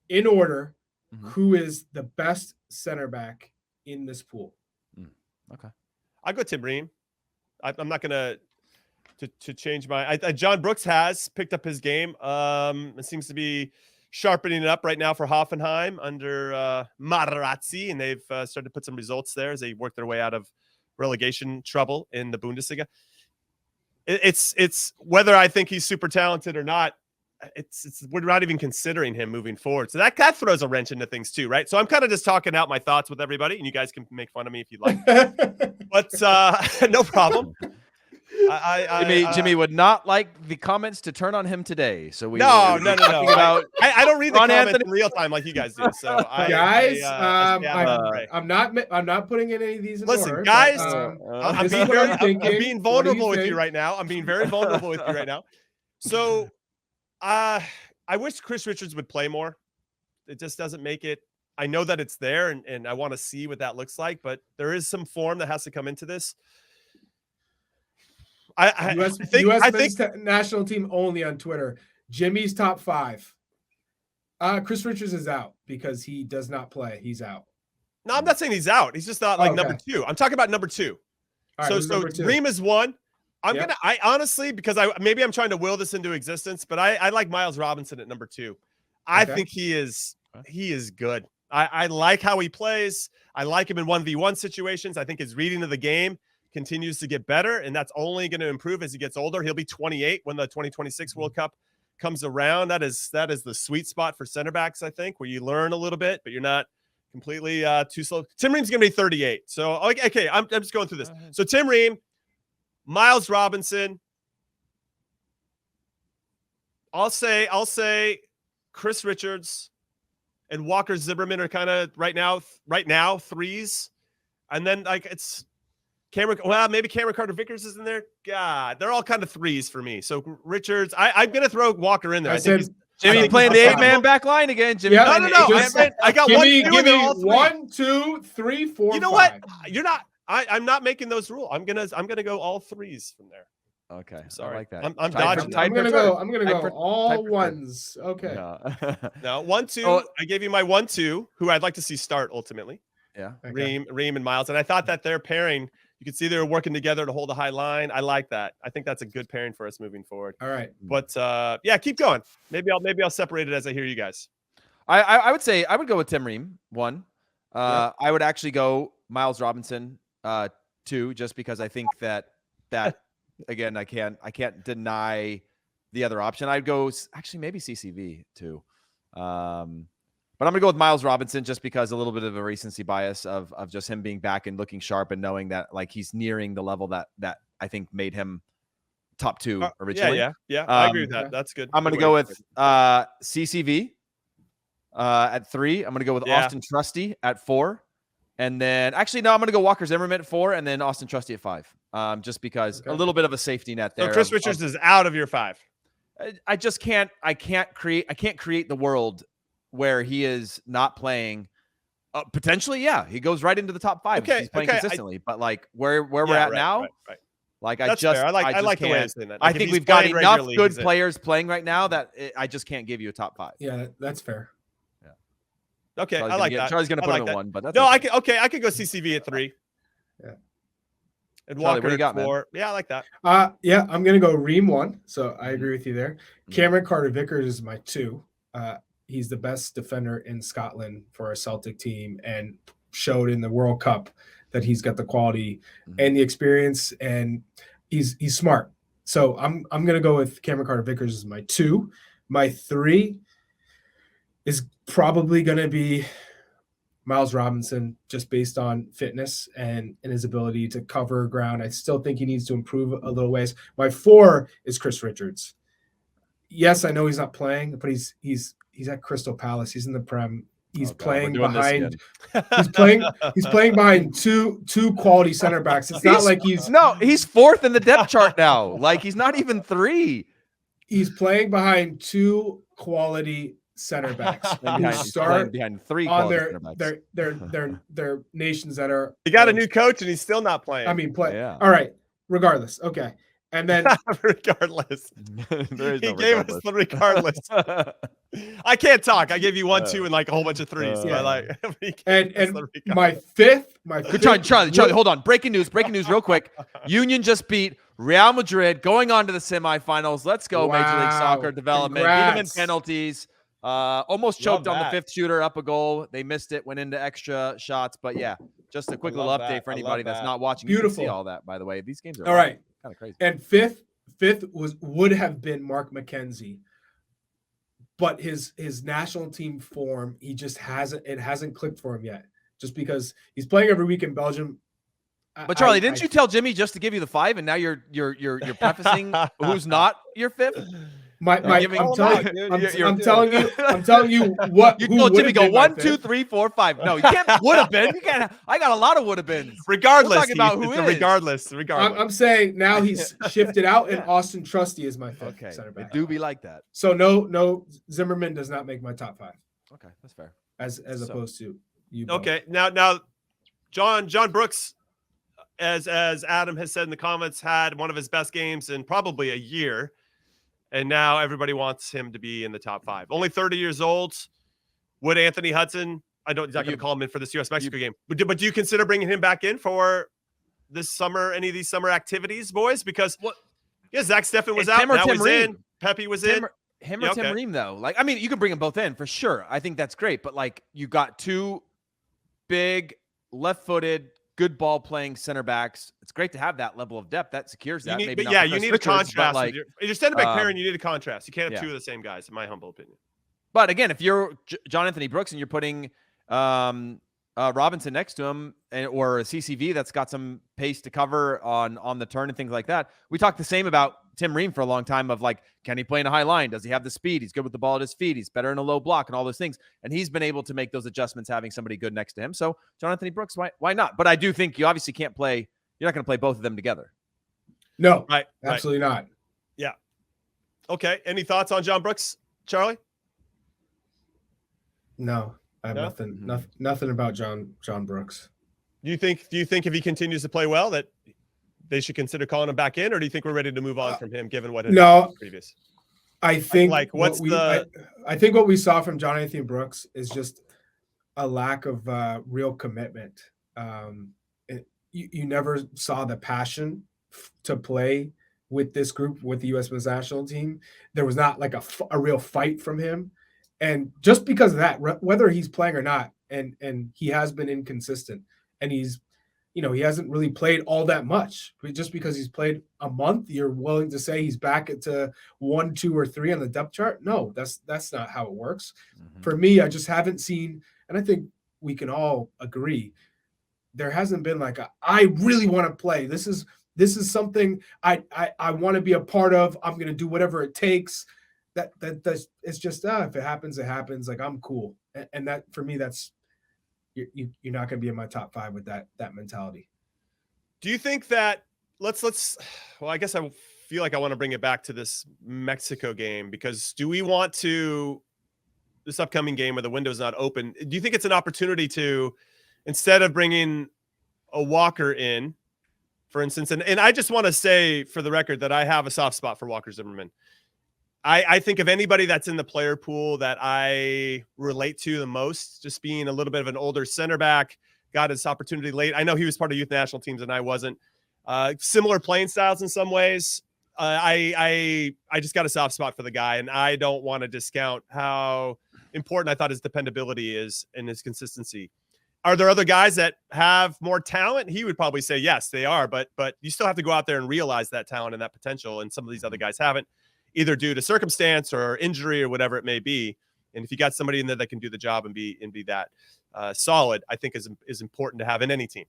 in order, who is the best center back in this pool? Okay. I'll go Tim Ream. I'm not going to change my. John Brooks has picked up his game. It seems to be sharpening it up right now for Hoffenheim under Materazzi, and they've started to put some results there as they work their way out of relegation trouble in the Bundesliga. It's whether I think he's super talented or not. We're not even considering him moving forward. So that throws a wrench into things too, right? So I'm kind of just talking out my thoughts with everybody, and you guys can make fun of me if you like. But no problem. Jimmy would not like the comments to turn on him today. So we no. I don't read the comments in real time like you guys do. So I'm not putting in any of these in order. Guys, I'm being vulnerable with you right now. I'm being very vulnerable with you right now. So I wish Chris Richards would play more. It just doesn't make it. I know that it's there, and I want to see what that looks like, but there is some form that has to come into this. I think national team only on Twitter. Jimmy's top 5. Chris Richards is out because he does not play. He's out. No, I'm not saying he's out. He's just not number 2. I'm talking about number 2. Right, so Ream is 1. I honestly, because maybe I'm trying to will this into existence, but I like Miles Robinson at number 2. I think he is good. I like how he plays. I like him in 1v1 situations. I think his reading of the game continues to get better, and that's only going to improve as he gets older. He'll be 28 when the 2026 World Cup comes around. That is the sweet spot for center backs, I think, where you learn a little bit, but you're not completely too slow. Tim Ream's going to be 38. So, okay, I'm just going through this. So Tim Ream, Miles Robinson. I'll say Chris Richards and Walker Zimmerman are kind of right now 3s. And then it's maybe Cameron Carter-Vickers is in there. God, they're all kind of 3s for me. So Richards, I'm going to throw Walker in there. Jimmy playing the 8-man back line again. Jimmy, no. I got give me 1, 2, 3, 4. You know 5. What? You're not. I'm not making those rules. I'm gonna go all 3s from there. Okay, sorry. I like that. I'm dodging. I'm gonna go all 1s. Okay. No 1, 2. Oh, I gave you my 1, 2, who I'd like to see start ultimately. Yeah. Okay. Ream and Miles, and I thought that their pairing. You could see they were working together to hold a high line. I like that. I think that's a good pairing for us moving forward. All right. But keep going. Maybe I'll separate it as I hear you guys. I would say I would go with Tim Ream 1. I would actually go Miles Robinson 2, just because I think that again I can't deny the other option. I'd go actually maybe CCV 2. But I'm going to go with Miles Robinson just because a little bit of a recency bias of just him being back and looking sharp and knowing that like he's nearing the level that I think made him top 2 originally. Yeah. I agree with that. That's good. I'm going to go with CCV at 3. I'm going to go with Austin Trusty at 4. And then actually, no, I'm going to go Walker Zimmerman at 4 and then Austin Trusty at 5. Just because a little bit of a safety net there. So Chris Richards is out of your 5. I just can't create the world where he is not playing. Potentially, he goes right into the top 5. Okay, he's playing consistently, but like where we're at now, right. Like That's fair. I like the way you're saying that. I think we've got enough good players playing right now that I just can't give you a top 5. Yeah, that's fair. Yeah. Okay, I like that. Charlie's going to put him at 1, but that's I could go CCV at 3. Yeah. And Walker at 4. Man? Yeah, I like that. I'm going to go Ream 1. So I agree with you there. Cameron Carter-Vickers is my 2. He's the best defender in Scotland for a Celtic team and showed in the World Cup that he's got the quality and the experience, and he's smart. So I'm going to go with Cameron Carter-Vickers as my 2. My 3 is probably going to be Miles Robinson, just based on fitness and his ability to cover ground. I still think he needs to improve a little ways. My 4 is Chris Richards. Yes, I know he's not playing, but he's at Crystal Palace. He's in the Prem. He's playing behind. He's playing behind two quality center backs. It's not like he's 4th in the depth chart now. Like he's not even 3. He's playing behind 2 quality center backs who start behind 3 on their nations that are. He got a new coach and he's still not playing. All right. Regardless, okay. And then regardless, There is he no gave regardless. us the regardless. I can't talk. I gave you 1, 2, and like a whole bunch of threes. Yeah. But like, he gave and us the my regardless. fifth, Good try, Charlie, hold on. Breaking news, real quick. Union just beat Real Madrid, going on to the semifinals. Let's go, Major League Soccer Wow. development. Beat them in Congrats. penalties. Almost Love choked on the that. fifth shooter, up a goal. They missed it, went into extra shots. But yeah, just a quick little love update that. for I love anybody that's that. not watching. You can see Beautiful. all that, by the way. These games are All right. kind of crazy. And fifth would have been Mark McKenzie, but his national team form, it hasn't clicked for him yet. Just because he's playing every week in Belgium. But Charlie, didn't you tell Jimmy just to give you the 5, and now you're prefacing who's not your 5th? I'm telling you what You who told would Jimmy have go been my 1, 2, fifth. 3, 4, 5. No, you can't. Would have been. You can't. I got a lot of would have beens. Regardless, We're talking about Heath, who it's a is. regardless. I'm saying now he's shifted out, and Austin Trusty is my fifth Okay, center it back. do be like that. So no, Zimmerman does not make my top 5 Okay, that's fair. as So- opposed to you. both. Okay, now, John Brooks, as Adam has said in the comments, had one of his best games in probably a year, and now everybody wants him to be in the top 5. Only 30 years old. Would Anthony Hudson? He's not going to call him in for this U.S.-Mexico game. But do you consider bringing him back in for this summer? Any of these summer activities, boys? Because Zach Steffen was out. Him or Now Tim he's Ream. in. Pepe was in. Him Yeah, or Tim okay. Ream, though. Like, I mean, you can bring them both in for sure. I think that's great. But like, you got 2 big, left-footed, good ball-playing center backs. It's great to have that level of depth. That secures that. You Maybe need, not yeah, for you Chris need Richards, a but, contrast. like, With your center back pairing, you need a contrast. You can't have 2 of the same guys, in my humble opinion. But again, if you're John Anthony Brooks and you're putting Robinson next to him, or a CCV that's got some pace to cover on the turn and things like that, we talked the same about Tim Ream for a long time of like, can he play in a high line? Does he have the speed? He's good with the ball at his feet. He's better in a low block and all those things. And he's been able to make those adjustments having somebody good next to him. So John Anthony Brooks, why not? But I do think you obviously can't play. You're not going to play both of them together. No, Right. absolutely not. Yeah. Okay. Any thoughts on John Brooks, Charlie? No, I have No? nothing about John Brooks. Do you think if he continues to play well that they should consider calling him back in, or do you think we're ready to move on from him given what had happened previous? I think Like, what's I think what we saw from John Anthony Brooks is just a lack of real commitment. You never saw the passion to play with this group, with the U.S. men's national team. There was not like a real fight from him. And just because of that, whether he's playing or not, and he has been inconsistent, and he hasn't really played all that much. But just because he's played a month, you're willing to say he's back to 1, 2, or 3 on the depth chart? No, that's not how it works. Mm-hmm. For me, I just haven't seen, and I think we can all agree, there hasn't been like I really want to play. This is something I want to be a part of. I'm going to do whatever it takes. That's it's just if it happens, it happens. Like, I'm cool, and that for me, that's you're not going to be in my top 5 with that mentality. Do you think that let's well, I guess I feel like I want to bring it back to this Mexico game, because do we want to, this upcoming game where the window's not open, do you think it's an opportunity to, instead of bringing a Walker in, for instance, and I just want to say for the record that I have a soft spot for Walker Zimmerman. I think of anybody that's in the player pool that I relate to the most, just being a little bit of an older center back, got his opportunity late. I know he was part of youth national teams and I wasn't. Similar playing styles in some ways. I just got a soft spot for the guy, and I don't want to discount how important I thought his dependability is and his consistency. Are there other guys that have more talent? He would probably say yes, they are, but you still have to go out there and realize that talent and that potential, and some of these other guys haven't, either due to circumstance or injury or whatever it may be. And if you got somebody in there that can do the job and be that solid, I think is important to have in any team.